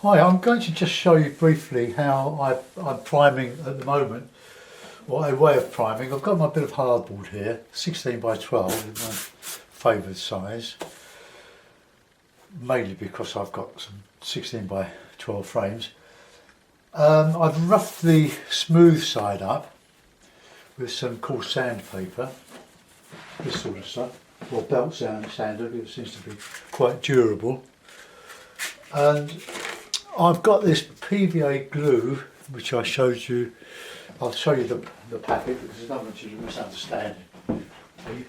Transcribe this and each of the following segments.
Hi, I'm going to just show you briefly how I'm priming at the moment, or a way of priming. I've got my bit of hardboard here, 16 by 12, is my favoured size, mainly because I've got some 16 by 12 frames. I've roughed the smooth side up with some coarse sandpaper, this sort of stuff, or belt sander, it seems to be quite durable. And I've got this PVA glue which I showed you. I'll show you the packet because I don't want you to misunderstand it.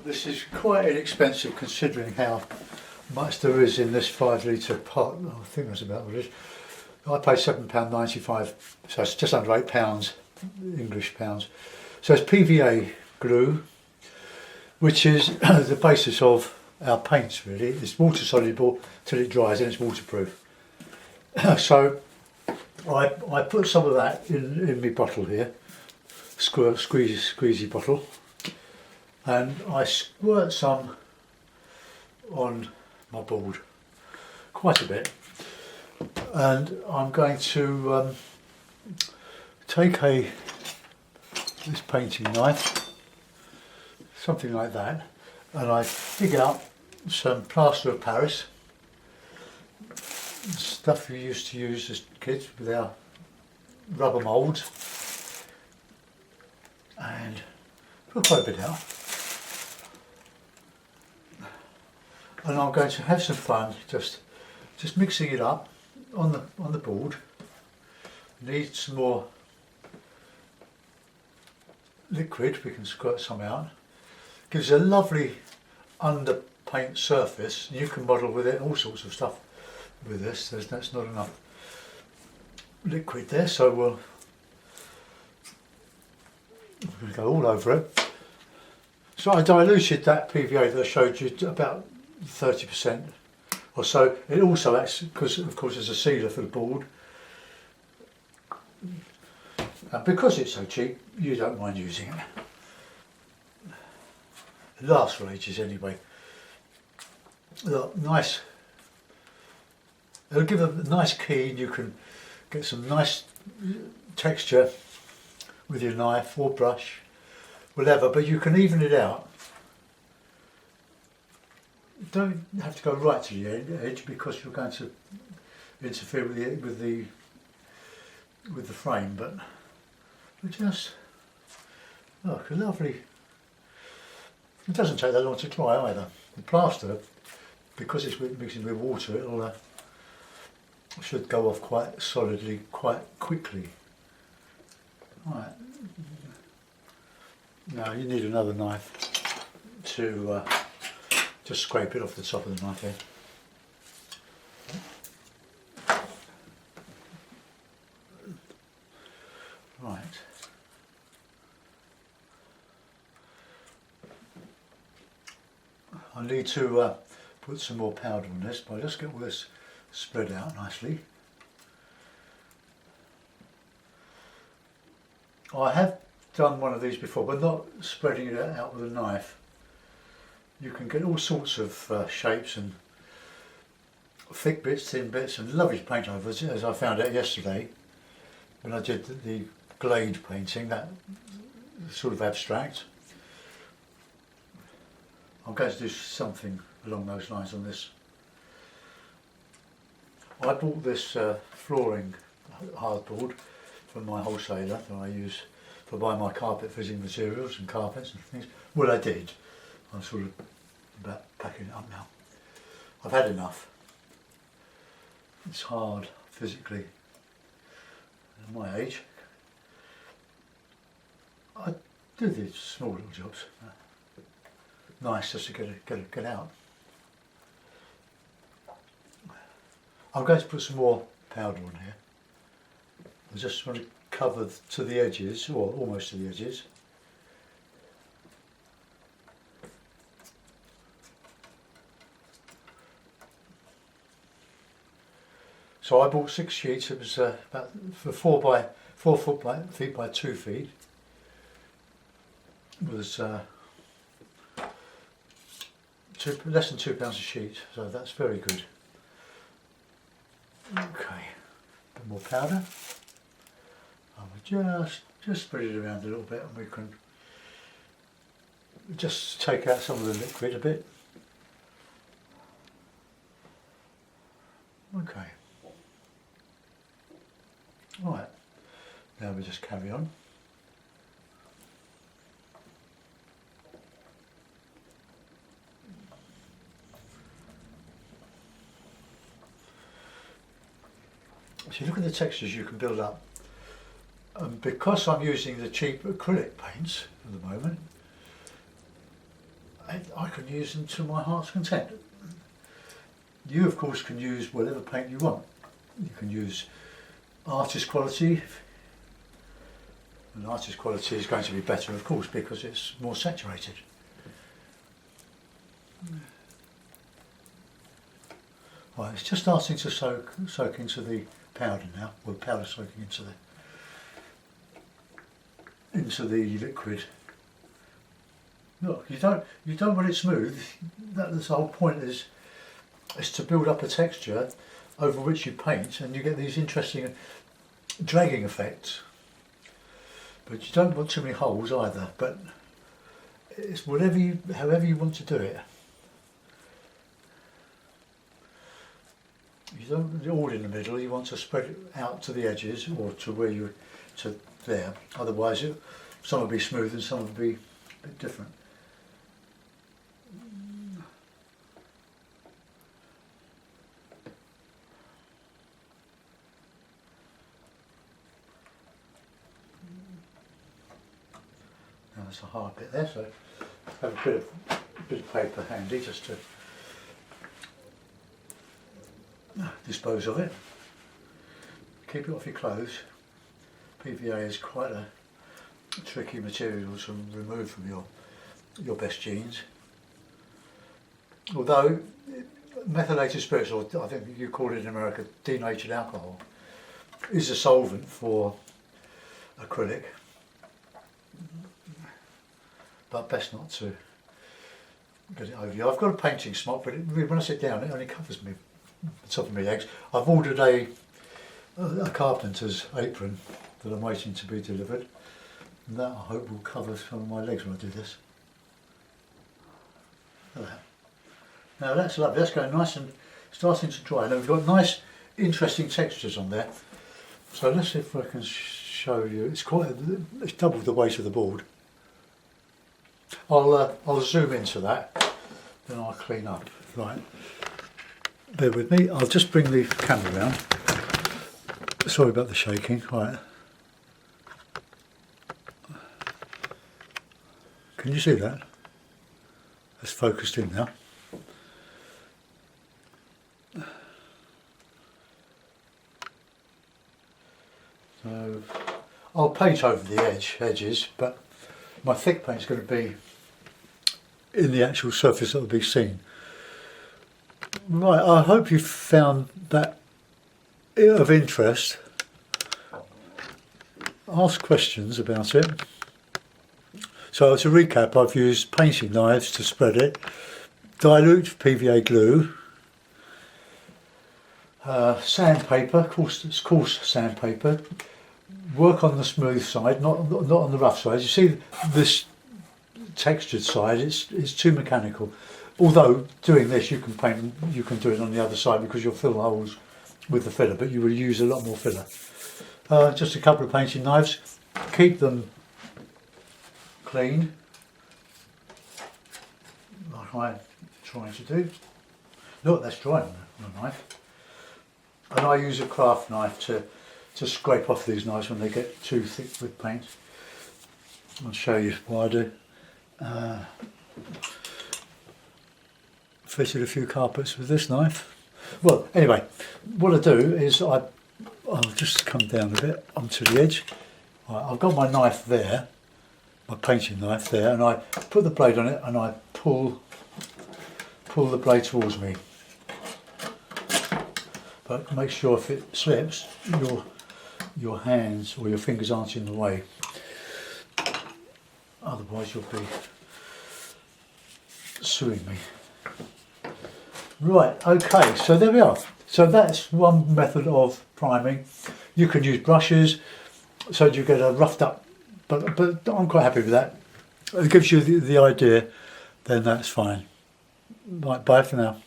This is quite inexpensive considering how much there is in this 5 litre pot. I think that's about what it is. I paid £7.95, so it's just under £8 English pounds. So it's PVA glue, which is the basis of our paints really. It's water soluble till it dries and it's waterproof. So I put some of that in my bottle here, squeezy bottle, and I squirt some on my board, quite a bit, and I'm going to take this painting knife, something like that, and I dig out some plaster of Paris, stuff we used to use as kids with our rubber moulds, and put quite a bit out. And I'm going to have some fun just mixing it up on the board. Need some more liquid, we can squirt some out. Gives a lovely underpaint surface. You can model with it all sorts of stuff with this. That's not enough liquid there, so we're going to go all over it. So I diluted that PVA that I showed you to about 30% or so. It also acts, because of course there's a sealer for the board, and because it's so cheap you don't mind using it. It lasts for ages anyway. Look, nice. It'll give a nice keen. You can get some nice texture with your knife or brush, whatever, but you can even it out. You don't have to go right to the edge because you're going to interfere with the frame, but just look, a lovely. It doesn't take that long to dry either. The plaster, because it's mixing with water, it'll should go off quite solidly, quite quickly. Right. Now you need another knife to just scrape it off the top of the knife here. Right. I need to put some more powder on this, but I'll just get all this spread out nicely. I have done one of these before, but not spreading it out with a knife. You can get all sorts of shapes and thick bits, thin bits, and lovely paint overs, as I found out yesterday when I did the glade painting, that sort of abstract. I'm going to do something along those lines on this. I bought this flooring hardboard from my wholesaler that I use for buying my carpet fitting materials and carpets and things. Well, I did. I'm sort of about packing it up now. I've had enough. It's hard physically at my age. I do these small little jobs. Nice just to get out. I'm going to put some more powder on here. I just want to cover to the edges, or almost to the edges. So I bought 6 sheets. It was about 4 feet by 2 feet. It was less than £2 a sheet, so that's very good. Okay, a bit more powder. I will just spread it around a little bit, and we can just take out some of the liquid a bit. Okay. Right. Now we just carry on. So look at the textures you can build up. Because I'm using the cheap acrylic paints at the moment, I can use them to my heart's content. You of course can use whatever paint you want. You can use artist quality, and artist quality is going to be better of course because it's more saturated. Right, it's just starting to soak into the powder now, or the powder soaking into the liquid. Look, you don't want it smooth. That's the whole point, is to build up a texture over which you paint, and you get these interesting dragging effects. But you don't want too many holes either. But it's however you want to do it. You don't want it all in the middle. You want to spread it out to the edges, or to there. Otherwise, some will be smooth and some will be a bit different. Now there's a hard bit there, so have a bit of paper handy just to dispose of it. Keep it off your clothes. PVA is quite a tricky material to remove from your best jeans. Although methylated spirits, or I think you call it in America denatured alcohol, is a solvent for acrylic, but best not to get it over you. I've got a painting smock, but when I sit down it only covers me, the top of my legs. I've ordered a carpenter's apron that I'm waiting to be delivered, and that I hope will cover some of my legs when I do this. Look at that. Now that's lovely, that's going nice and starting to dry. Now we've got nice interesting textures on there. So let's see if I can show you. It's double the weight of the board. I'll zoom into that, then I'll clean up. Right, bear with me, I'll just bring the camera round. Sorry about the shaking. Right. Can you see that? That's focused in now. So I'll paint over the edges, but my thick paint's going to be in the actual surface that will be seen. Right, I hope you found that of interest. Ask questions about it. So to recap, I've used painting knives to spread it, dilute PVA glue, sandpaper, coarse sandpaper. Work on the smooth side, not on the rough side. You see this textured side, it's too mechanical. Although doing this, you can do it on the other side because you'll fill the holes with the filler, but you will use a lot more filler. Just a couple of painting knives. Keep them clean, like I'm trying to do. Look, that's dry on the knife. And I use a craft knife to scrape off these knives when they get too thick with paint. I'll show you what I do. Fitted a few carpets with this knife. Well, anyway, what I do is I'll just come down a bit onto the edge. Right, I've got my knife there, my painting knife there, and I put the blade on it and I pull the blade towards me. But make sure if it slips, your hands or your fingers aren't in the way. Otherwise you'll be suing me. Right, okay, so there we are. So that's one method of priming. You can use brushes so you get a roughed up, but I'm quite happy with that. It gives you the idea, then that's fine. Right, bye for now.